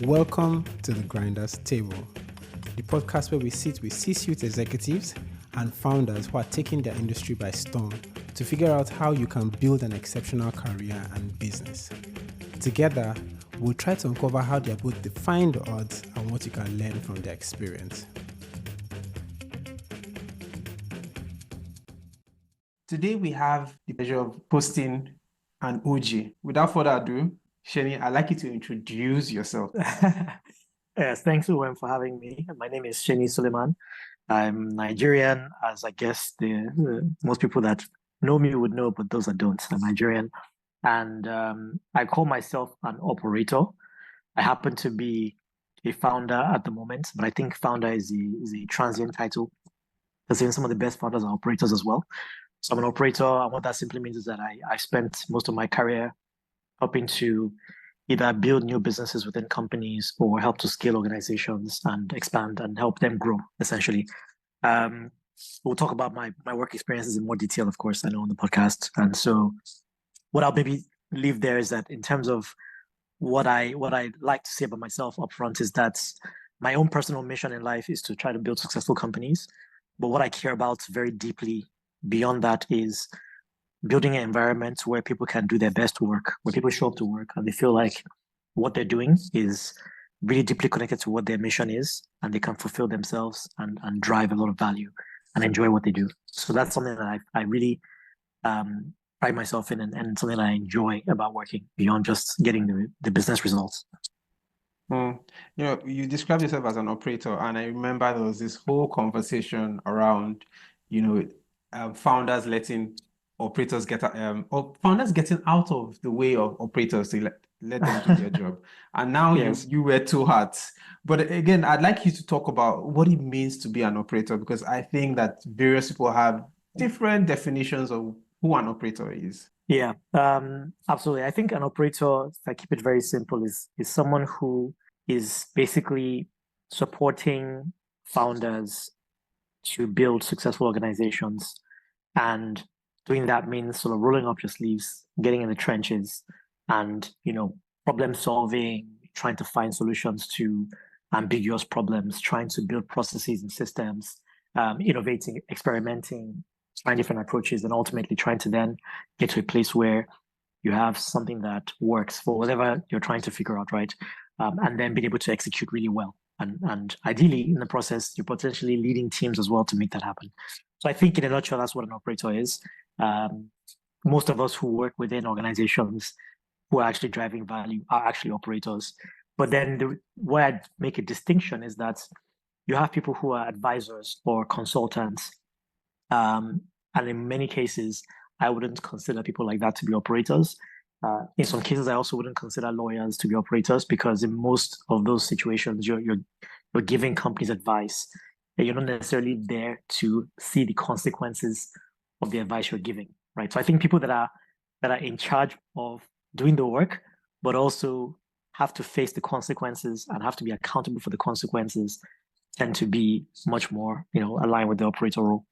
Welcome to the Grinders Table, the podcast where we sit with C-suite executives and founders who are taking their industry by storm to figure out how you can build an exceptional career and business. Together, we'll try to uncover how they are both defying the odds and what you can learn from their experience. Today, we have the pleasure of hosting an OG. Without further ado, Seni, I'd like you to introduce yourself. Yes, thanks, Uwem, for having me. My name is Seni Sulyman. I'm Nigerian, as I guess most people that know me would know, but those that don't, I'm Nigerian. And I call myself an operator. I happen to be a founder at the moment, but I think founder is a transient title, because even some of the best founders are operators as well. So I'm an operator, and what that simply means is that I spent most of my career helping to either build new businesses within companies or help to scale organizations and expand and help them grow, essentially. We'll talk about my work experiences in more detail, of course, I know on the podcast. And so what I'll maybe leave there is that in terms of what I like to say about myself up front is that my own personal mission in life is to try to build successful companies. But what I care about very deeply beyond that is building an environment where people can do their best work, where people show up to work and they feel like what they're doing is really deeply connected to what their mission is, and they can fulfill themselves and drive a lot of value and enjoy what they do. So that's something that I really pride myself in, and something that I enjoy about working beyond just getting the business results. You described yourself as an operator, and I remember there was this whole conversation around, founders letting operators or founders getting out of the way of operators to let them do their job. And now Yes. you wear two hats. But again, I'd like you to talk about what it means to be an operator, because I think that various people have different definitions of who an operator is. Yeah, absolutely. I think an operator, if I keep it very simple, is someone who is basically supporting founders to build successful organizations. And doing that means sort of rolling up your sleeves, getting in the trenches, and problem solving, trying to find solutions to ambiguous problems, trying to build processes and systems, innovating, experimenting, trying different approaches, and ultimately trying to then get to a place where you have something that works for whatever you're trying to figure out, right? And then being able to execute really well. And ideally, in the process, you're potentially leading teams as well to make that happen. So I think in a nutshell, that's what an operator is. Most of us who work within organizations who are actually driving value are actually operators. But then where I'd make a distinction is that you have people who are advisors or consultants. And in many cases, I wouldn't consider people like that to be operators. In some cases, I also wouldn't consider lawyers to be operators, because in most of those situations, you're giving companies advice, and you're not necessarily there to see the consequences of the advice you're giving, right? So I think people that are in charge of doing the work, but also have to face the consequences and have to be accountable for the consequences, tend to be much more, aligned with the operator role.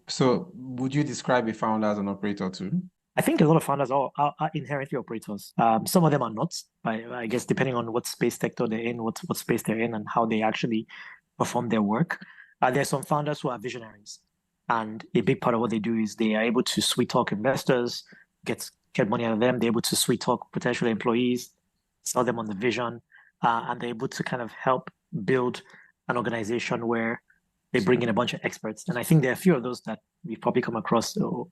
So would you describe a founder as an operator too? I think a lot of founders are inherently operators. Some of them are not, I guess, depending on what space sector they're in, what space they're in, and how they actually perform their work. There's some founders who are visionaries, and a big part of what they do is they are able to sweet talk investors, get money out of them. They're able to sweet talk potential employees, sell them on the vision, and they're able to kind of help build an organization where they bring in a bunch of experts. And I think there are a few of those that we've probably come across through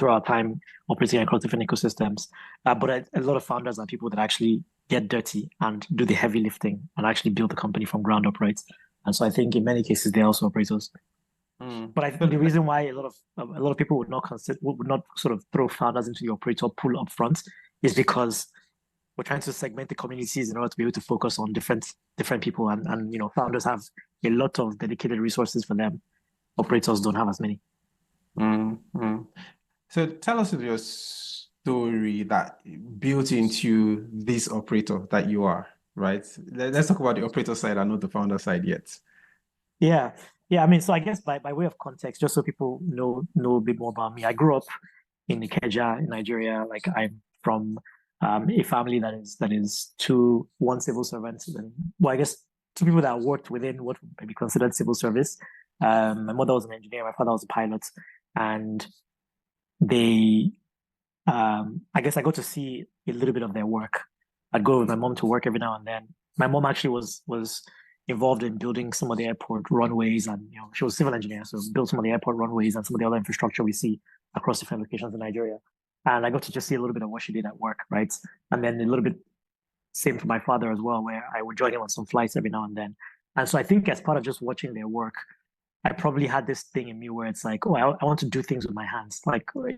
our time operating across different ecosystems. But a lot of founders are people that actually get dirty and do the heavy lifting and actually build the company from ground up, right? And so I think in many cases they're also operators. But I think the reason why a lot of people would not sort of throw founders into the operator pool up front is because we're trying to segment the communities in order to be able to focus on different people, and founders have a lot of dedicated resources for them. Operators don't have as many. So tell us your story that built into this operator that you are, right? Let's talk about the operator side and not the founder side yet. Yeah. I mean, so I guess by way of context, just so people know a bit more about me, I grew up in Ikeja in Nigeria. Like, I'm from a family that is one civil servant, and well, I guess two people that worked within what may be considered civil service. My mother was an engineer, my father was a pilot, and they, I guess I got to see a little bit of their work. I'd go with my mom to work every now and then. My mom actually was involved in building some of the airport runways, and she was a civil engineer, so built some of the airport runways and some of the other infrastructure we see across different locations in Nigeria. And I got to just see a little bit of what she did at work, right? And then a little bit same for my father as well, where I would join him on some flights every now and then. And so I think as part of just watching their work, I probably had this thing in me where it's like, oh, I want to do things with my hands, like well,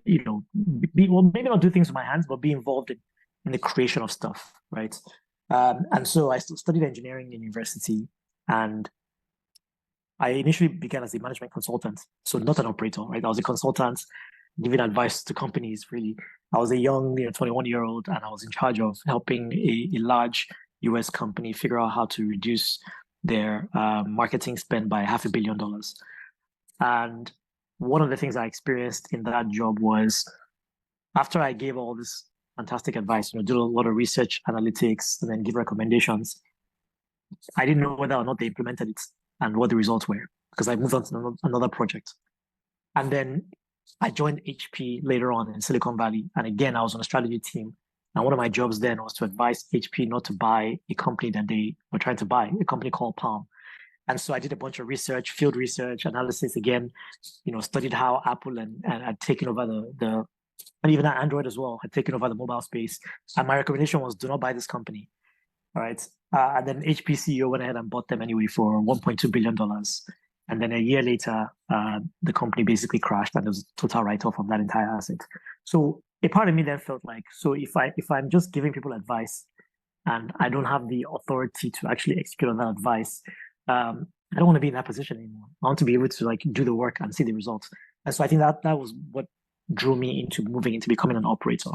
maybe not do things with my hands, but be involved in the creation of stuff, right? And so I studied engineering in university, and I initially began as a management consultant, so not an operator, right? I was a consultant giving advice to companies, really. I was a young, 21-year-old, and I was in charge of helping a large US company figure out how to reduce their marketing spend by $500 million. And one of the things I experienced in that job was after I gave all this fantastic advice, do a lot of research, analytics, and then give recommendations, I didn't know whether or not they implemented it and what the results were, because I moved on to another project. And then I joined HP later on in Silicon Valley. And again, I was on a strategy team. And one of my jobs then was to advise HP not to buy a company that they were trying to buy, a company called Palm. And so I did a bunch of research, field research, analysis again, studied how Apple and had taken over and even Android as well, had taken over the mobile space. And my recommendation was, do not buy this company. All right. And then HP CEO went ahead and bought them anyway for $1.2 billion. And then a year later, the company basically crashed, and there was a total write-off of that entire asset. So a part of me then felt like, so if I'm just giving people advice and I don't have the authority to actually execute on that advice, I don't want to be in that position anymore. I want to be able to do the work and see the results. And so I think that was what drew me into moving into becoming an operator.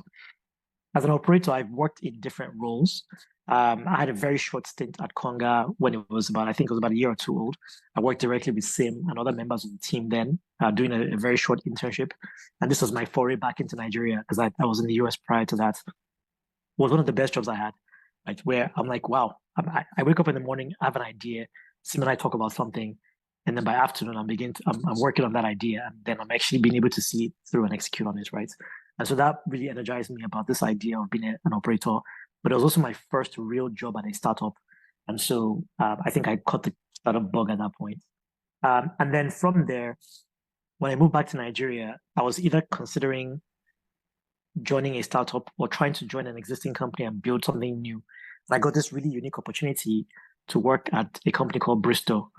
As an operator, I've worked in different roles. I had a very short stint at Conga when it was about a year or two old. I worked directly with Sim and other members of the team then, doing a very short internship. And this was my foray back into Nigeria, because I was in the US prior to that. It was one of the best jobs I had, right? Where I'm like, wow, I wake up in the morning, I have an idea, Sim and I talk about something, and then by afternoon, I'm working on that idea, and then I'm actually being able to see it through and execute on it, right? And so that really energized me about this idea of being an operator. But it was also my first real job at a startup. And so I think I caught the startup bug at that point. And then from there, when I moved back to Nigeria, I was either considering joining a startup or trying to join an existing company and build something new. And I got this really unique opportunity to work at a company called Bristol.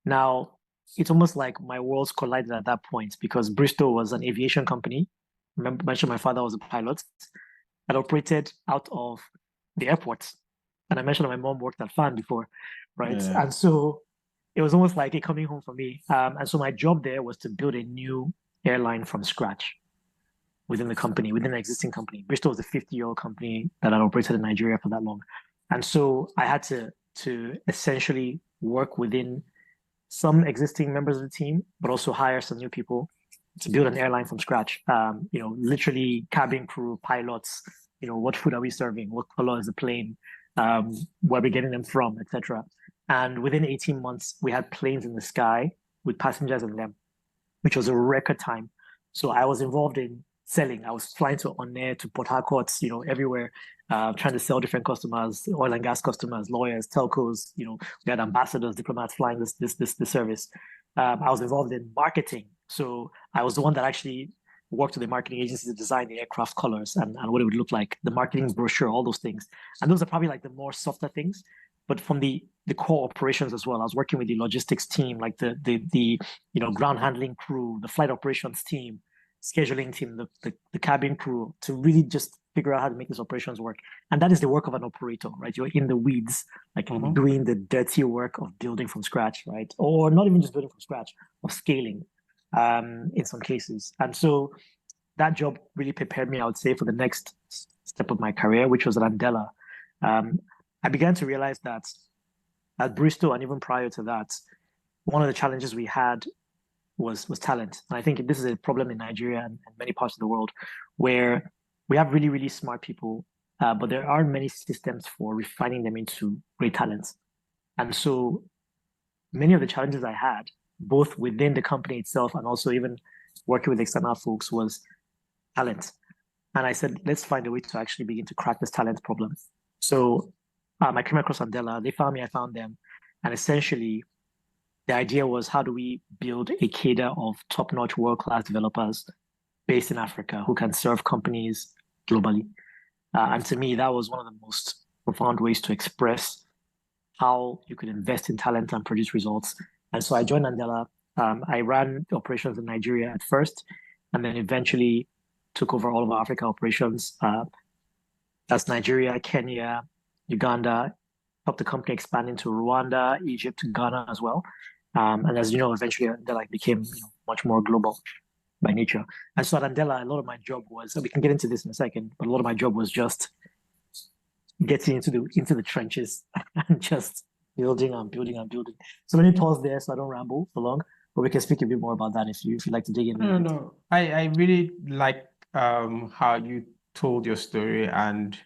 Now, it's almost like my worlds collided at that point, because Bristol was an aviation company. I mentioned my father was a pilot that operated out of the airport. And I mentioned that my mom worked at FAN before, right? Yeah. And so it was almost like a coming home for me. And so my job there was to build a new airline from scratch within the company, within an existing company. Bristol was a 50-year-old company that had operated in Nigeria for that long. And so I had to essentially work within some existing members of the team, but also hire some new people to build an airline from scratch. Literally cabin crew, pilots, what food are we serving? What color is the plane? Where are we getting them from, etc. And within 18 months, we had planes in the sky with passengers in them, which was a record time. So I was involved in selling. I was flying to On-Air, to Port Harcourt, everywhere, trying to sell different customers, oil and gas customers, lawyers, telcos. We had ambassadors, diplomats flying this service. I was involved in marketing. So I was the one that actually worked with the marketing agency to design the aircraft colors and what it would look like, the marketing brochure, all those things. And those are probably like the more softer things. But from the core operations as well, I was working with the logistics team, like the ground handling crew, the flight operations team, scheduling team, the cabin crew, to really just figure out how to make these operations work. And that is the work of an operator, right? You're in the weeds, like doing the dirty work of building from scratch, right? Or not even just building from scratch, of scaling in some cases. And so that job really prepared me, I would say, for the next step of my career, which was at Andela. I began to realize that at Bristol, and even prior to that, one of the challenges we had was talent. And I think this is a problem in Nigeria and many parts of the world, where we have really, really smart people, but there aren't many systems for refining them into great talents. And so many of the challenges I had, both within the company itself and also even working with external folks, was talent. And I said, let's find a way to actually begin to crack this talent problem. So I came across Andela. They found me, I found them. And essentially, the idea was, how do we build a cadre of top-notch world-class developers based in Africa who can serve companies globally? And to me, that was one of the most profound ways to express how you could invest in talent and produce results. And so I joined Andela. I ran operations in Nigeria at first, and then eventually took over all of our Africa operations. That's Nigeria, Kenya, Uganda, helped the company expand into Rwanda, Egypt, Ghana as well. And as you know, eventually Andela became much more global by nature. And so at Andela, a lot of my job was, so we can get into this in a second, but a lot of my job was just getting into the trenches and just building and building and building. So let me pause there so I don't ramble for long, but we can speak a bit more about that if you'd like to dig in. No. I really like how you told your story. And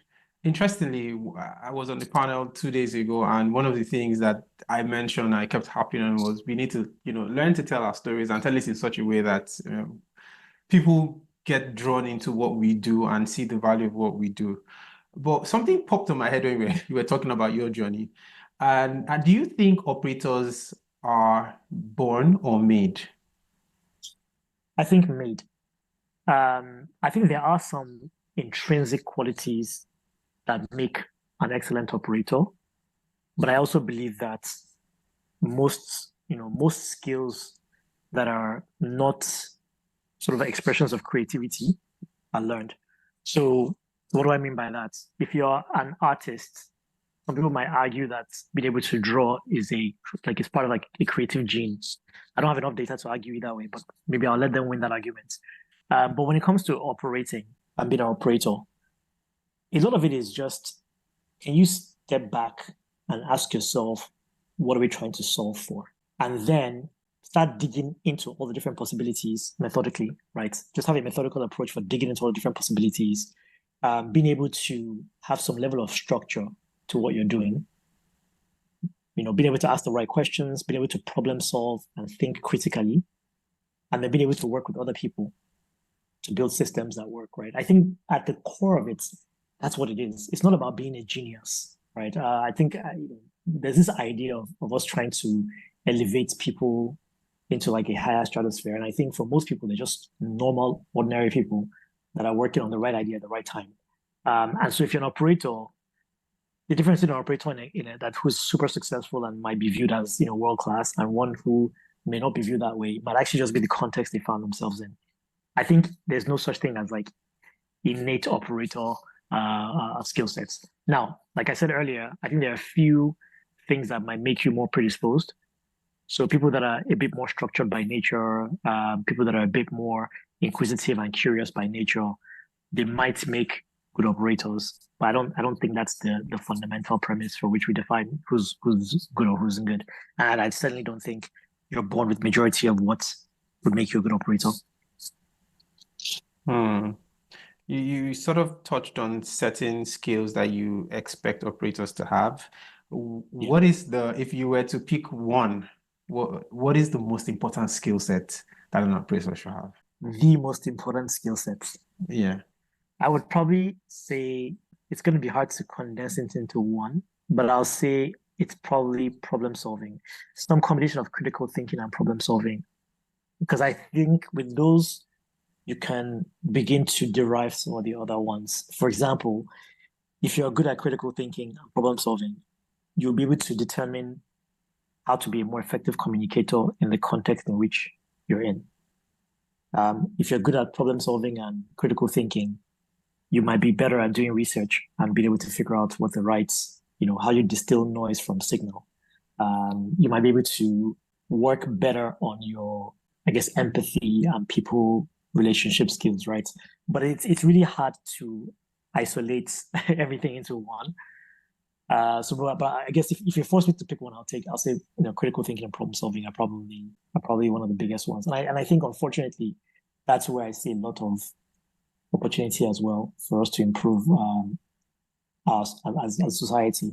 interestingly, I was on the panel 2 days ago, and one of the things that I mentioned, I kept harping on, was we need to, learn to tell our stories and tell it in such a way that people get drawn into what we do and see the value of what we do. But something popped in my head when you were talking about your journey. And do you think operators are born or made? I think made. I think there are some intrinsic qualities that make an excellent operator, but I also believe that most skills that are not sort of expressions of creativity are learned. So what do I mean by that? If you're an artist, some people might argue that being able to draw is it's part of like a creative gene. I don't have enough data to argue either way, but maybe I'll let them win that argument. But when it comes to operating and being an operator, a lot of it is just, can you step back and ask yourself, what are we trying to solve for? And then start digging into all the different possibilities methodically, right? Just have a methodical approach for digging into all the different possibilities, being able to have some level of structure to what you're doing, being able to ask the right questions, being able to problem solve and think critically, and then being able to work with other people to build systems that work, right? I think at the core of it, that's what it is. It's not about being a genius, right? I think there's this idea of us trying to elevate people into like a higher stratosphere. And I think for most people, they're just normal, ordinary people that are working on the right idea at the right time. And so if you're an operator, the difference in an operator that who's super successful and might be viewed as world class, and one who may not be viewed that way might actually just be the context they found themselves in. I think there's no such thing as like innate operator skill sets. Now, like I said earlier, I think there are a few things that might make you more predisposed. So people that are a bit more structured by nature, people that are a bit more inquisitive and curious by nature, they might make good operators. But I don't think that's the fundamental premise for which we define who's good or who isn't good. And I certainly don't think you're born with majority of what would make you a good operator. You sort of touched on certain skills that you expect operators to have. What is if you were to pick one, what is the most important skill set that an operator should have? The most important skill set. Yeah. I would probably say it's going to be hard to condense it into one, but I'll say it's probably problem solving, some combination of critical thinking and problem solving. Because I think with those, you can begin to derive some of the other ones. For example, if you're good at critical thinking and problem solving, you'll be able to determine how to be a more effective communicator in the context in which you're in. If you're good at problem solving and critical thinking, you might be better at doing research and being able to figure out what the right, how you distill noise from signal. You might be able to work better on your, empathy and people relationship skills, right? But it's really hard to isolate everything into one. But I guess if you force me to pick one, I'll say critical thinking and problem solving are probably one of the biggest ones. And I think unfortunately that's where I see a lot of opportunity as well for us to improve as society.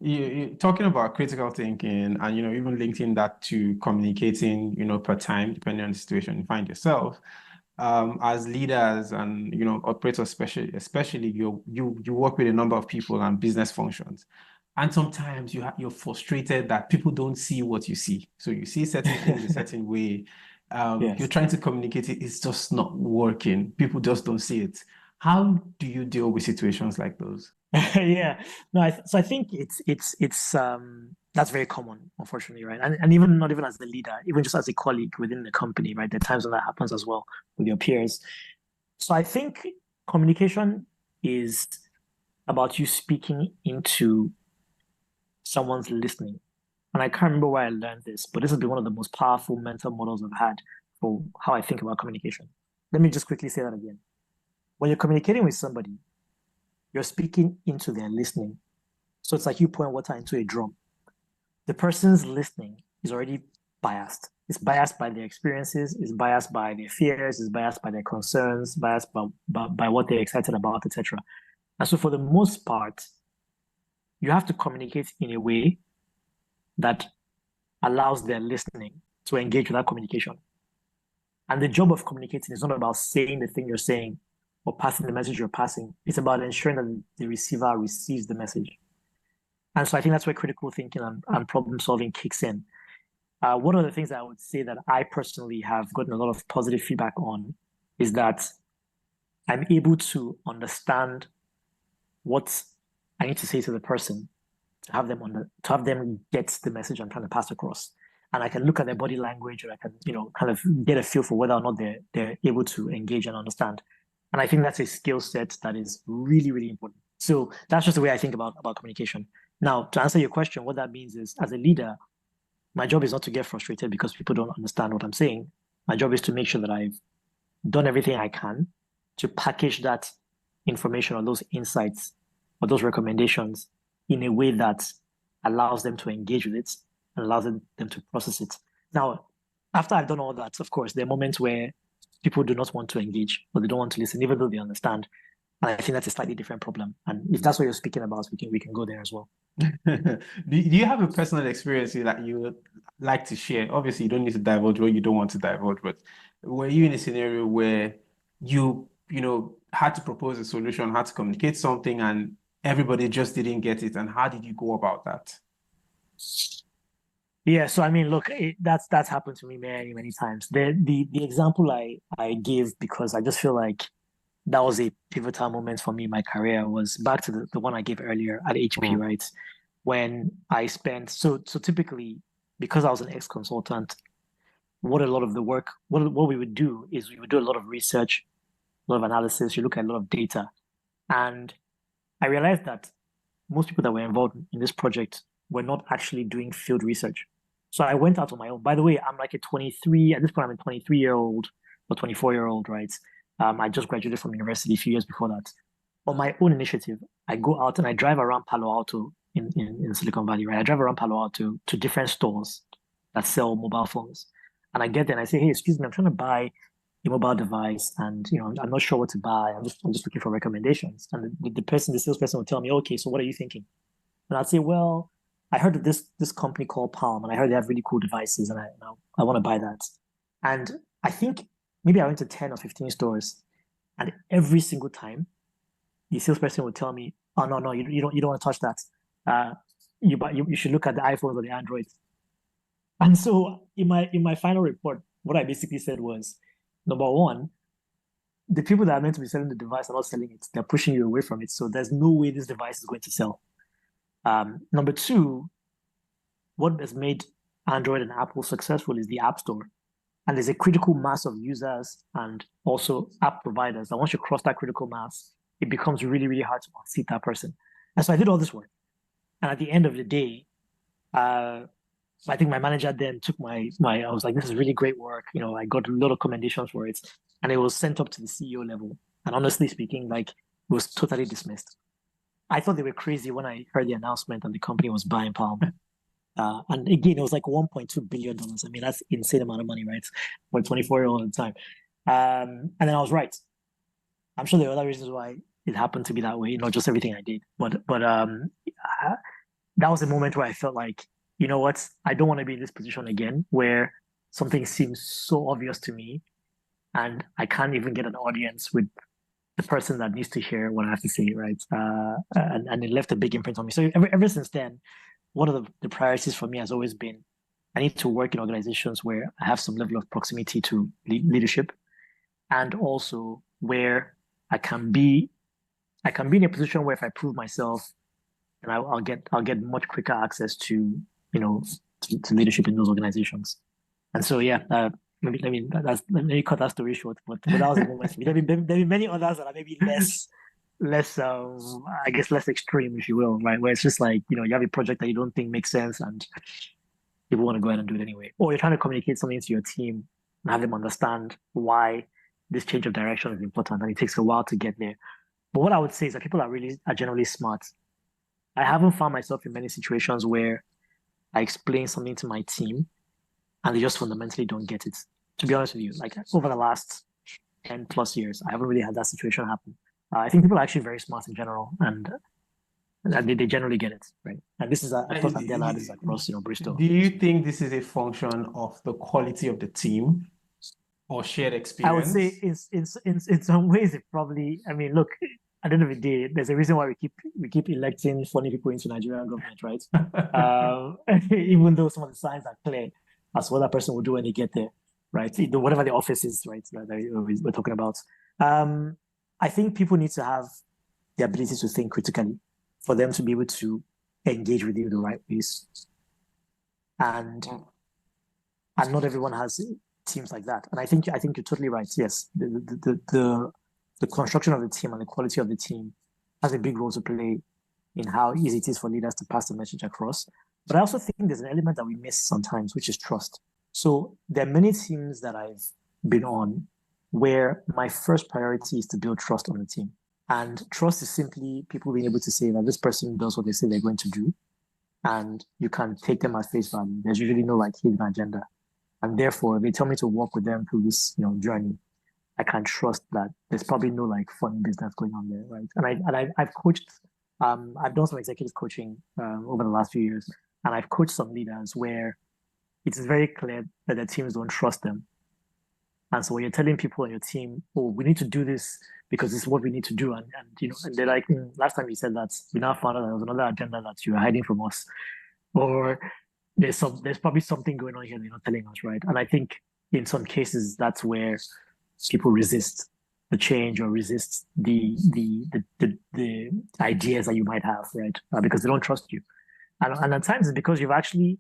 You talking about critical thinking and, even linking that to communicating, per time, depending on the situation you find yourself. As leaders and, operators, especially you work with a number of people and business functions. And sometimes you're frustrated that people don't see what you see. So you see certain things a certain way. Yes. You're trying to communicate it, it's just not working. People just don't see it. How do you deal with situations like those? Yeah, no, so I think it's that's very common, unfortunately, right? And even not even as a leader, even just as a colleague within the company, right? There are times when that happens as well with your peers. So I think communication is about you speaking into someone's listening. And I can't remember where I learned this, but this has been one of the most powerful mental models I've had for how I think about communication. Let me just quickly say that again. When you're communicating with somebody, you're speaking into their listening. So it's like you pouring water into a drum. The person's listening is already biased. It's biased by their experiences, it's biased by their fears, it's biased by their concerns, biased by what they're excited about, etc. And so for the most part, you have to communicate in a way that allows their listening to engage with that communication. And the job of communicating is not about saying the thing you're saying or passing the message you're passing. It's about ensuring that the receiver receives the message. And so I think that's where critical thinking and problem solving kicks in. One of the things I would say that I personally have gotten a lot of positive feedback on is that I'm able to understand what I need to say to the person to have them get the message I'm trying to pass across. And I can look at their body language, or I can, kind of get a feel for whether or not they're able to engage and understand. And I think that's a skill set that is really, really important. So that's just the way I think about communication. Now, to answer your question, what that means is, as a leader, my job is not to get frustrated because people don't understand what I'm saying. My job is to make sure that I've done everything I can to package that information or those insights or those recommendations in a way that allows them to engage with it and allows them to process it. Now, after I've done all that, of course, there are moments where people do not want to engage or they don't want to listen, even though they understand. And I think that's a slightly different problem. And if that's what you're speaking about, we can go there as well. Do you have a personal experience that you would like to share? Obviously, you don't need to divulge what you don't want to divulge, but were you in a scenario where you had to propose a solution, had to communicate something, and everybody just didn't get it? And how did you go about that? Yeah, so I mean, look, that's happened to me many, many times. The example I give, because I just feel like that was a pivotal moment for me in my career, was back to the one I gave earlier at HP, right? When I spent so typically, because I was an ex-consultant, what a lot of the work, what we would do is we would do a lot of research, a lot of analysis, you look at a lot of data. And I realized that most people that were involved in this project were not actually doing field research. So I went out on my own. By the way, I'm like at this point, I'm a 23-year-old or 24-year-old, right? I just graduated from university a few years before that. On my own initiative, I go out and I drive around Palo Alto in Silicon Valley, right? I drive around Palo Alto to different stores that sell mobile phones. And I get there and I say, hey, excuse me, I'm trying to buy a mobile device, and I'm not sure what to buy. I'm just looking for recommendations. And the salesperson will tell me, okay, so what are you thinking? And I'd say, well, I heard of this company called Palm, and I heard they have really cool devices, and I want to buy that. And I think maybe I went to 10 or 15 stores, and every single time, the salesperson would tell me, "Oh no, you don't want to touch that. You should look at the iPhones or the Androids." And so in my final report, what I basically said was, number one, the people that are meant to be selling the device are not selling it. They're pushing you away from it. So there's no way this device is going to sell. Number two, what has made Android and Apple successful is the App Store. And there's a critical mass of users and also app providers. And once you cross that critical mass, it becomes really, really hard to unseat that person. And so I did all this work. And at the end of the day, I think my manager then took I was like, this is really great work. I got a lot of commendations for it. And it was sent up to the CEO level. And honestly speaking, it was totally dismissed. I thought they were crazy when I heard the announcement and the company was buying Palm. And again, it was like $1.2 billion. I mean, that's insane amount of money, right? For a 24-year-old at the time. And then I was right. I'm sure there are other reasons why it happened to be that way, not just everything I did. That was a moment where I felt like, you know what, I don't want to be in this position again where something seems so obvious to me and I can't even get an audience with the person that needs to hear what I have to say, right? And it left a big imprint on me. So ever since then, one of the priorities for me has always been I need to work in organizations where I have some level of proximity to leadership, and also where I can be in a position where if I prove myself, and I'll get much quicker access to to leadership in those organizations. And so yeah, let me cut that story short. But that was a moment for me. There be many others that are maybe less I guess less extreme, if you will, right? Where it's just like you have a project that you don't think makes sense and people want to go ahead and do it anyway, or you're trying to communicate something to your team and have them understand why this change of direction is important, and it takes a while to get there. But what I would say is that people are generally smart. I haven't found myself in many situations where I explain something to my team and they just fundamentally don't get it. To be honest with you, like over the last 10 plus years, I haven't really had that situation happen. I think people are actually very smart in general, and they generally get it, right? And this is, of course, Andela, this is across, Bristol. Do you think this is a function of the quality of the team or shared experience? I would say in some ways, it probably, I mean, look, at the end of the day, there's a reason why we keep electing funny people into Nigerian government, right? Even though some of the signs are clear as to what that person will do when they get there, right? Whatever the office is, right? That we're talking about. I think people need to have the ability to think critically for them to be able to engage with you the right ways. And not everyone has teams like that. And I think you're totally right. Yes, the construction of the team and the quality of the team has a big role to play in how easy it is for leaders to pass the message across. But I also think there's an element that we miss sometimes, which is trust. So there are many teams that I've been on where my first priority is to build trust on the team. And trust is simply people being able to say that this person does what they say they're going to do, and you can take them at face value. There's usually no hidden agenda. And therefore, if they tell me to walk with them through this journey, I can trust that there's probably no fun business going on there, right? And I've coached, I've done some executive coaching over the last few years, and I've coached some leaders where it is very clear that their teams don't trust them. And so when you're telling people on your team, oh, we need to do this because this is what we need to do, and they're like, last time you said that, we now found out there was another agenda that you were hiding from us, or there's probably something going on here that you're not telling us, right? And I think in some cases that's where people resist the change or resist the ideas that you might have, right? Because they don't trust you, and at times it's because you've actually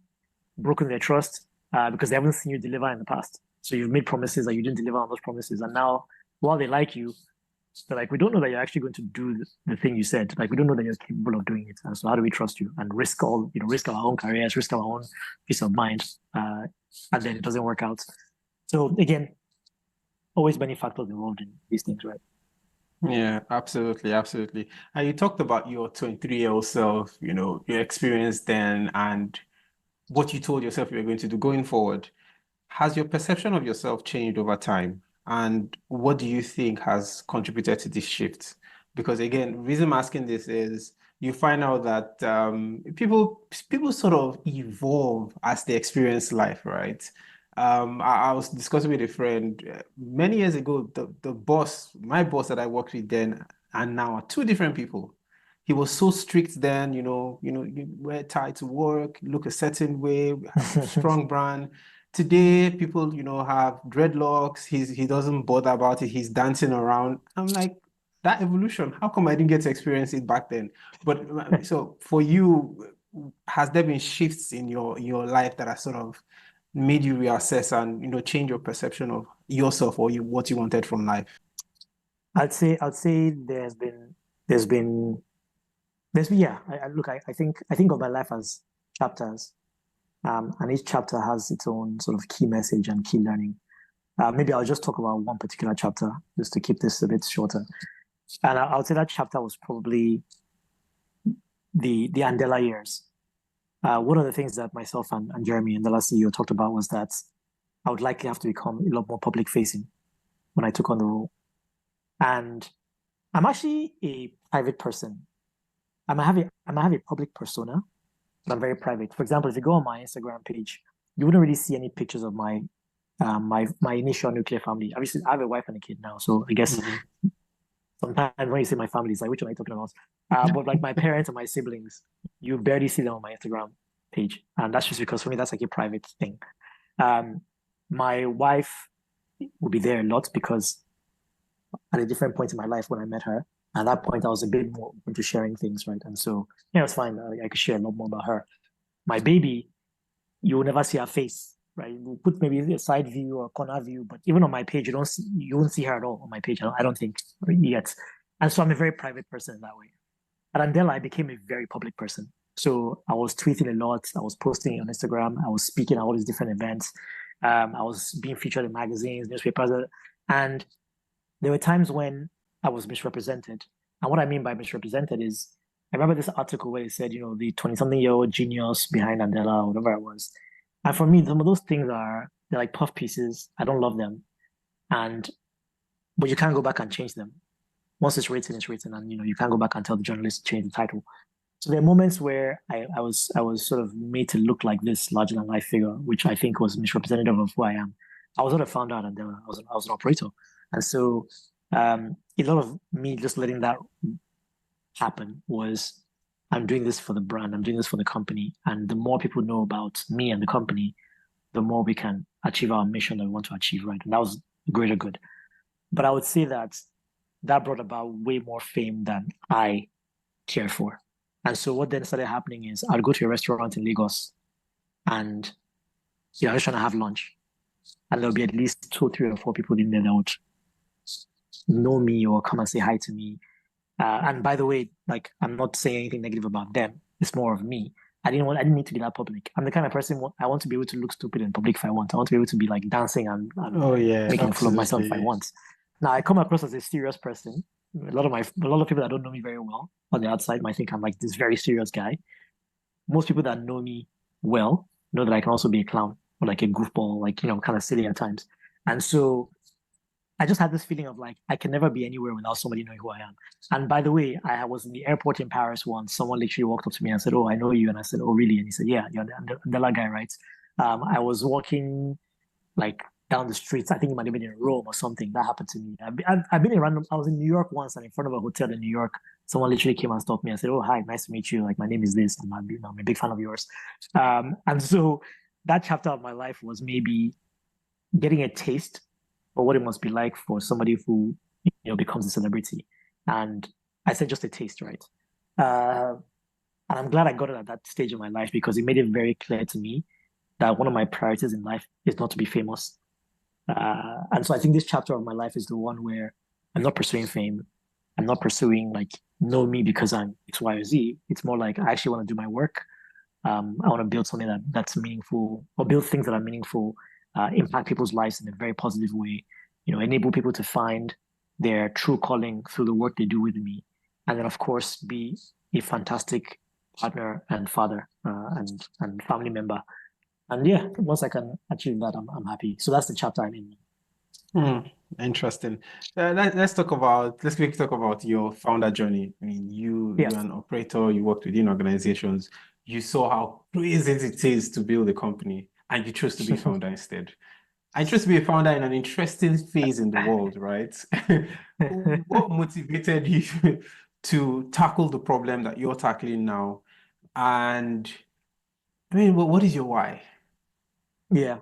broken their trust because they haven't seen you deliver in the past. So you've made promises that you didn't deliver on those promises, and now while they like you, they're like, we don't know that you're actually going to do the thing you said. Like, we don't know that you're capable of doing it. And so how do we trust you and risk our own careers, risk our own peace of mind, and then it doesn't work out. So again, always many factors involved in these things, right? Yeah, absolutely. And you talked about your 23-year-old self, your experience then and what you told yourself you were going to do going forward. Has your perception of yourself changed over time? And what do you think has contributed to this shift? Because again, the reason I'm asking this is you find out that people sort of evolve as they experience life, right? I was discussing with a friend many years ago, my boss that I worked with then and now are two different people. He was so strict then, you wear tie to work, look a certain way, have a strong brand. Today, people, have dreadlocks. He doesn't bother about it. He's dancing around. I'm like, that evolution, how come I didn't get to experience it back then? But so for you, has there been shifts in your life that are sort of made you reassess and change your perception of yourself or what you wanted from life? I'd say yeah. I think of my life as chapters, and each chapter has its own sort of key message and key learning. Maybe I'll just talk about one particular chapter just to keep this a bit shorter. And I would say that chapter was probably the Andela years. One of the things that myself and Jeremy and the last CEO talked about was that I would likely have to become a lot more public facing when I took on the role. And I'm actually a private person. I might have a public persona, but I'm very private. For example, if you go on my Instagram page, you wouldn't really see any pictures of my initial nuclear family. Obviously, I have a wife and a kid now, so I guess Mm-hmm. sometimes when you say my family, it's like, which one are you talking about? But like my parents and my siblings, you barely see them on my Instagram page, and that's just because for me that's like a private thing. Um, my wife will be there a lot because at a different point in my life when I met her, at that point I was a bit more into sharing things, right? And so it's fine. I could share a lot more about her. My baby, you will never see her face, right? We'll put maybe a side view or corner view, but even on my page, you won't see her at all on my page. I don't think yet. And so I'm a very private person in that way. At Andela, I became a very public person. So I was tweeting a lot. I was posting on Instagram. I was speaking at all these different events. I was being featured in magazines, newspapers, and there were times when I was misrepresented. And what I mean by misrepresented is, I remember this article where it said, the 20-something-year-old genius behind Andela, or whatever it was. And for me, some of those things they're like puff pieces. I don't love them. And, but you can't go back and change them. Once it's written, and you can't go back and tell the journalist to change the title. So there are moments where I was sort of made to look like this larger than life figure, which I think was misrepresentative of who I am. I was not a founder at Andela. I was an operator, and so a lot of me just letting that happen was I'm doing this for the brand. I'm doing this for the company, and the more people know about me and the company, the more we can achieve our mission that we want to achieve, right? And that was the greater good. But I would say that brought about way more fame than I care for. And so what then started happening is I'd go to a restaurant in Lagos and I was trying to have lunch. And there'll be at least two, three, or four people in there that would know me or come and say hi to me. And by the way, like I'm not saying anything negative about them. It's more of me. I didn't need to be that public. I'm the kind of person I want to be able to look stupid in public if I want. I want to be able to be like dancing and Oh yeah, making a fool of myself if I absolutely. want. Now I come across as a serious person. A lot of people that don't know me very well on the outside might think I'm like this very serious guy. Most people that know me well know that I can also be a clown or like a goofball, like kind of silly at times. And so I just had this feeling of like I can never be anywhere without somebody knowing who I am. And by the way, I was in the airport in Paris once. Someone literally walked up to me and said, "Oh, I know you." And I said, "Oh, really?" And he said, "Yeah, you're the Andela guy, right?" I was walking like down the streets. I think it might have been in Rome or something. That happened to me. I've been in random. I was in New York once, and in front of a hotel in New York, someone literally came and stopped me and said, "Oh, hi, nice to meet you. Like my name is this. I'm a big fan of yours." And so that chapter of my life was maybe getting a taste for what it must be like for somebody who becomes a celebrity. And I said just a taste, right? Uh, and I'm glad I got it at that stage of my life because it made it very clear to me that one of my priorities in life is not to be famous. And so I think this chapter of my life is the one where I'm not pursuing fame. I'm not pursuing like know me because I'm X, Y, or Z. It's more like I actually want to do my work. I want to build something that's meaningful or build things that are meaningful, impact people's lives in a very positive way, enable people to find their true calling through the work they do with me. And then, of course, be a fantastic partner and father and family member. And yeah, once I can achieve that, I'm happy. So that's the chapter I'm in. Hmm, interesting. Let's quickly talk about your founder journey. I mean, Yeah. you're an operator, you worked within organizations, you saw how crazy it is to build a company, and you chose to be founder instead. I chose to be a founder in an interesting phase in the world, right? What motivated you to tackle the problem that you're tackling now? And I mean, what is your why? Yeah.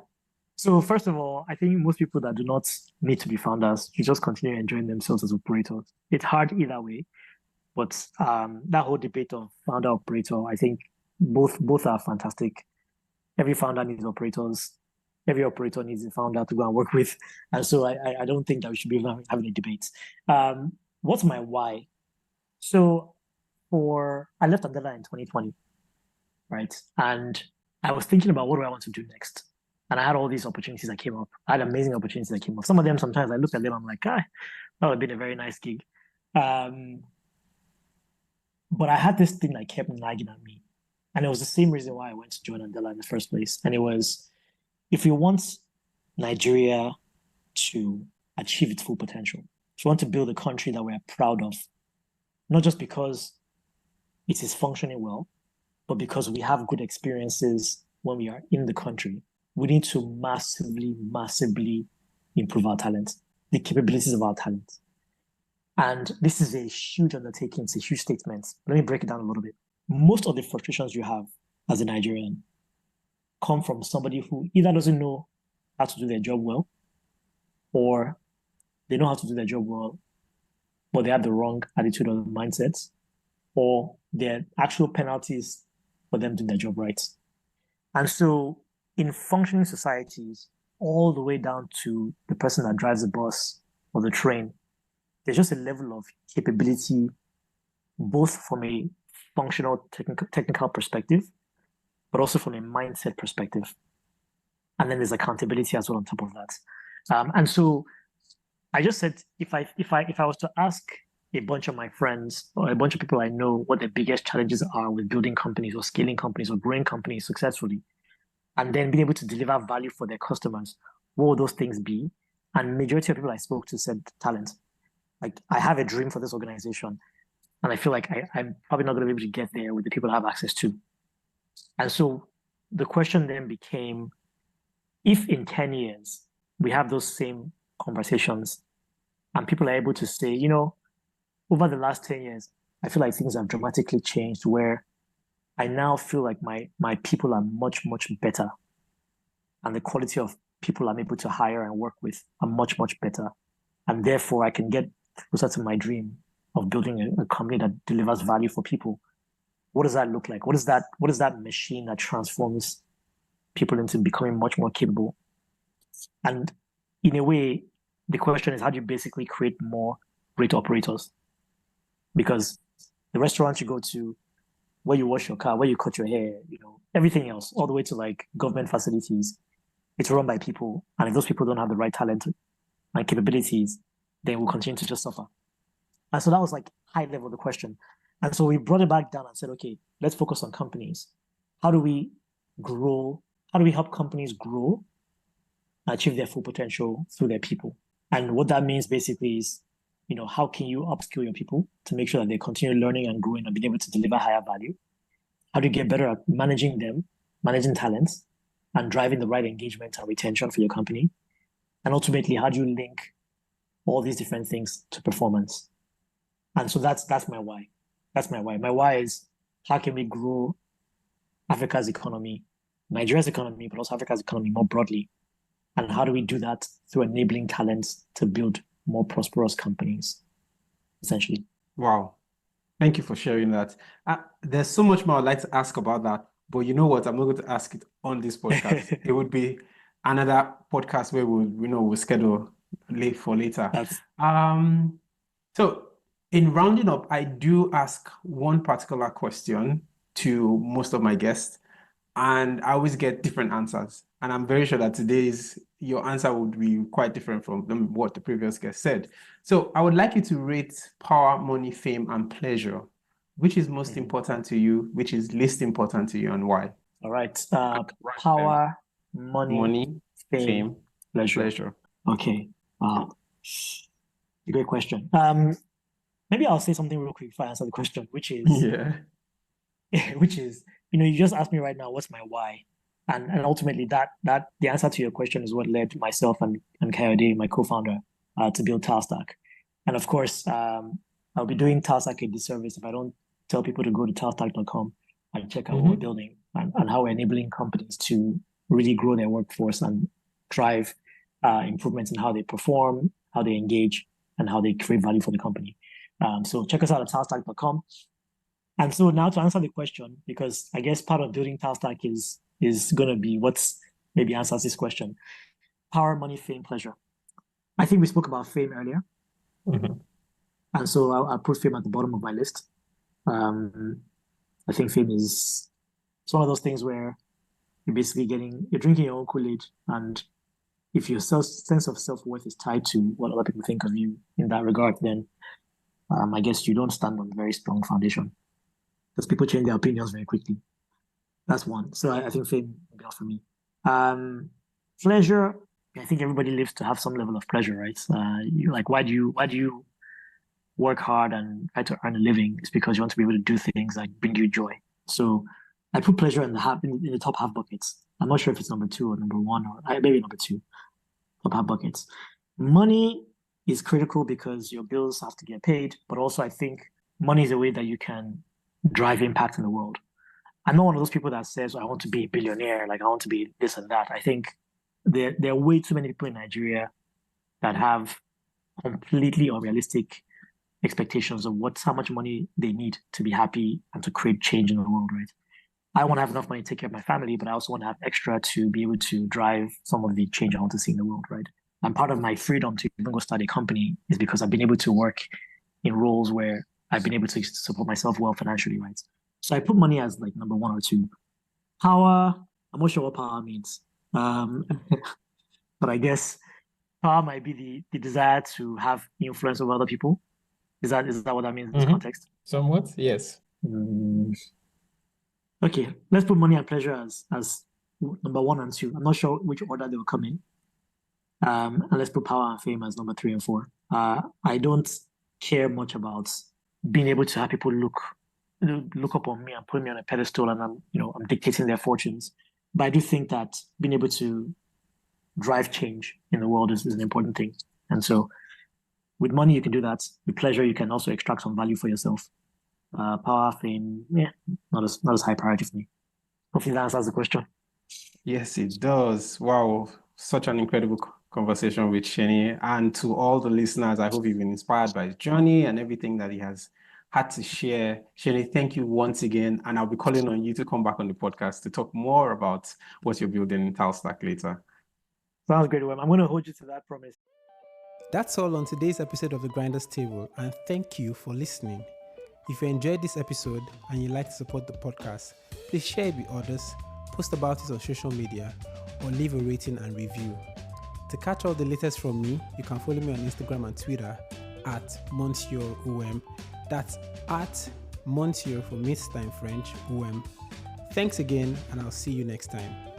So first of all, I think most people that do not need to be founders should just continue enjoying themselves as operators. It's hard either way, but that whole debate of founder operator, I think both are fantastic. Every founder needs operators. Every operator needs a founder to go and work with. And so I don't think that we should be having a debate. What's my why? So I left Andela in 2020, right? And I was thinking about what do I want to do next. And I had all these opportunities that came up. I had amazing opportunities that came up. Some of them, sometimes I looked at them, I'm like, that would have been a very nice gig. Um, but I had this thing that kept nagging at me. And it was the same reason why I went to join Andela in the first place. And it was, if you want Nigeria to achieve its full potential, So we want to build a country that we're proud of, not just because it is functioning well, but because we have good experiences when we are in the country. We need to massively, massively improve our talent, the capabilities of our talent. And this is a huge undertaking. It's a huge statement. Let me break it down a little bit. Most of the frustrations you have as a Nigerian come from somebody who either doesn't know how to do their job well, or they know how to do their job well, but they have the wrong attitude or mindset, or there are actual penalties for them doing their job right. And so in functioning societies, all the way down to the person that drives the bus or the train, there's just a level of capability, both from a functional technical perspective, but also from a mindset perspective. And then there's accountability as well on top of that. And so I just said, if I was to ask a bunch of my friends or a bunch of people I know what the biggest challenges are with building companies or scaling companies or growing companies successfully, and then being able to deliver value for their customers, what would those things be? And majority of people I spoke to said talent. Like, I have a dream for this organization, and I feel like I'm probably not going to be able to get there with the people I have access to. And so the question then became, if in 10 years we have those same conversations and people are able to say, over the last 10 years, I feel like things have dramatically changed where I now feel like my people are much, much better. And the quality of people I'm able to hire and work with are much, much better. And therefore I can get closer to my dream of building a company that delivers value for people. What does that look like? What is that machine that transforms people into becoming much more capable? And in a way, the question is, how do you basically create more great operators? Because the restaurant you go to, where you wash your car, where you cut your hair, everything else, all the way to like government facilities, it's run by people. And if those people don't have the right talent and capabilities, then we'll continue to just suffer. And so that was like high level the question. And so we brought it back down and said, okay, let's focus on companies. How do we grow? How do we help companies grow and achieve their full potential through their people? And what that means basically is, how can you upskill your people to make sure that they continue learning and growing and being able to deliver higher value? How do you get better at managing them, managing talents, and driving the right engagement and retention for your company? And ultimately, how do you link all these different things to performance? And so that's my why. That's my why. My why is, how can we grow Africa's economy, Nigeria's economy, but also Africa's economy more broadly? And how do we do that through enabling talents to build more prosperous companies, essentially? Wow. Thank you for sharing that. There's so much more I'd like to ask about that, but you know what? I'm not going to ask it on this podcast. It would be another podcast where we'll schedule late for later. So in rounding up, I do ask one particular question to most of my guests, and I always get different answers. And I'm very sure that your answer would be quite different from what the previous guest said. So I would like you to rate power, money, fame, and pleasure. Which is most important to you? Which is least important to you, and why? All right. Power, money, fame, pleasure. Okay. Wow. Great question. Maybe I'll say something real quick before I answer the question, which is, you just asked me right now, what's my why? And ultimately that the answer to your question is what led myself and Kayode, my co-founder, to build Talstack. And of course, I'll be doing Talstack a disservice if I don't tell people to go to talstack.com and check out what we're building and how we're enabling companies to really grow their workforce and drive improvements in how they perform, how they engage, and how they create value for the company. So check us out at talstack.com. And so now to answer the question, because I guess part of building Talstack is going to be what's maybe answers this question. Power, money, fame, pleasure. I think we spoke about fame earlier. And so I'll put fame at the bottom of my list. I think fame is it's one of those things where you're basically you're drinking your own Kool-Aid, and if your sense of self-worth is tied to what other people think of you in that regard, then I guess you don't stand on a very strong foundation, because people change their opinions very quickly. That's one. So I think fame would be enough for me. Pleasure, I think everybody lives to have some level of pleasure, right? Why do you work hard and try to earn a living? It's because you want to be able to do things that bring you joy. So I put pleasure in the top half buckets. I'm not sure if it's number two or number one or maybe number two, top half buckets. Money is critical because your bills have to get paid, but also I think money is a way that you can drive impact in the world. I'm not one of those people that says, I want to be a billionaire, like I want to be this and that. I think there are way too many people in Nigeria that have completely unrealistic expectations of how much money they need to be happy and to create change in the world, right? I want to have enough money to take care of my family, but I also want to have extra to be able to drive some of the change I want to see in the world, right? And part of my freedom to even go start a company is because I've been able to work in roles where I've been able to support myself well financially, right? So I put money as like number one or two. Power, I'm not sure what power means. But I guess power might be the desire to have influence over other people. Is that what that means in this context? Somewhat, yes. Okay, let's put money and pleasure as number one and two. I'm not sure which order they will come in. And let's put power and fame as number 3 and 4. I don't care much about being able to have people look up on me and put me on a pedestal and I'm dictating their fortunes. But I do think that being able to drive change in the world is an important thing. And so with money, you can do that. With pleasure, you can also extract some value for yourself. Power, fame, not as high priority for me. Hopefully that answers the question. Yes, it does. Wow, such an incredible conversation with Seni. And to all the listeners, I hope you've been inspired by his journey and everything that he has had to share. Seni, thank you once again. And I'll be calling on you to come back on the podcast to talk more about what you're building in Talstack later. Sounds great, Wem. I'm going to hold you to that promise. That's all on today's episode of The Grinders Table, and thank you for listening. If you enjoyed this episode and you'd like to support the podcast, please share it with others, post about it on social media, or leave a rating and review. To catch all the latest from me, you can follow me on Instagram and Twitter at MonsieurOM. That's at Monsieur for Miss in French, OM. Thanks again, and I'll see you next time.